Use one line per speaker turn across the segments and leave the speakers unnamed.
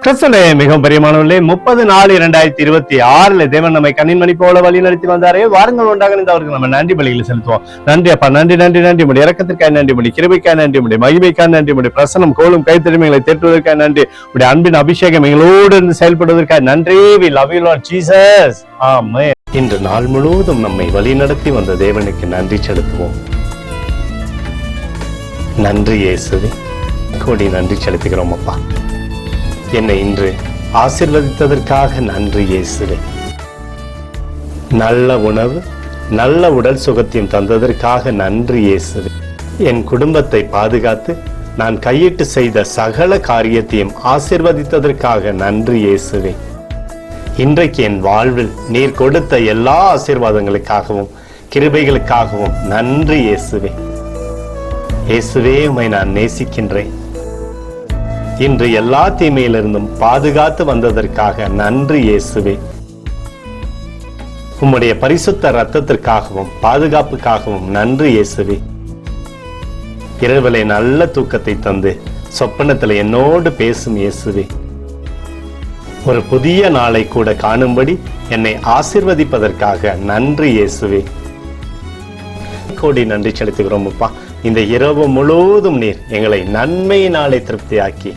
கிறிஸ்துவே மிகவும் பிரியமானவர்களே, 30/4/2026 தேவன் நம்மை கண்ணின்மணி போல வழி நடத்தி வந்தாரே. வாருங்கள் ஒன்றாக அவருக்கு நம்ம நன்றி பலிகளை செலுத்துவோம். நன்றி அப்பா, நன்றி நன்றி நன்றி. உடைய இரக்கத்திற்காக நன்றி, உடைய கிருபைக்காக நன்றி, உடைய மகிமைக்காக நன்றி, உடைய பிரசனம் கோலும் கைத்தறிமைகளை தேற்றுவதற்காக நன்றி, உடைய அன்பின் அபிஷேகம் எங்களோடு இருந்து செயல்படுவதற்காக நன்றி. We love you Lord Jesus. ஆமென். இன்று நாள் முழுவதும் நம்மை வழி நடத்தி வந்த தேவனுக்கு நன்றி செலுத்துவோம். நன்றி இயேசுவே, கோடி நன்றி செலுத்துகிறோம் அப்பா. என்னை இன்று ஆசீர்வதித்ததற்காக நன்றி இயேசுவே. நல்ல உணவு, நல்ல உடல் சுகத்தையும் தந்ததற்காக நன்றி இயேசுவே. என் குடும்பத்தை பாதுகாத்து நான் கையிட்டு செய்த சகல காரியத்தையும் ஆசீர்வதித்ததற்காக நன்றி இயேசுவே. இன்றைக்கு என் வாழ்வில் நீர் கொடுத்த எல்லா ஆசீர்வாதங்களுக்காகவும் கிருபைகளுக்காகவும் நன்றி இயேசுவே. இயேசுவே, உம்மை நான் நேசிக்கின்றேன். இன்று எல்லா தீமையிலிருந்தும் பாதுகாத்து வந்ததற்காக நன்றி இயேசுவே. உம்முடைய பரிசுத்த இரத்தத்திற்காகவும் பாதுகாப்புக்காகவும் நன்றி இயேசுவே. இரவிலே நல்ல தூக்கத்தை தந்து சொப்பனத்தில் என்னோடு பேசும் இயேசுவே. ஒரு புதிய நாளை கூட காணும்படி என்னை ஆசீர்வதிப்பதற்காக நன்றி இயேசுவே. கோடி நன்றி செலுத்துகிறோம் அப்பா. இந்த இரவு முழுவதும் நீர் எங்களை நன்மையினாலே திருப்தியாக்கி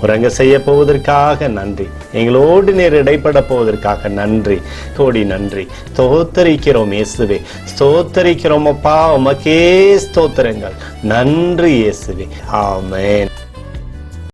உறங்க செய்ய போவதற்காக நன்றி. எங்களோடு நீர் இடைப்பட போவதற்காக நன்றி, கோடி நன்றி. ஸ்தோத்தரிக்கிறோம் இயேசுவே, ஸ்தோத்தரிக்கிறோம் அப்பா. உமக்கே ஸ்தோத்திரங்கள். நன்றி இயேசுவே. ஆமென்.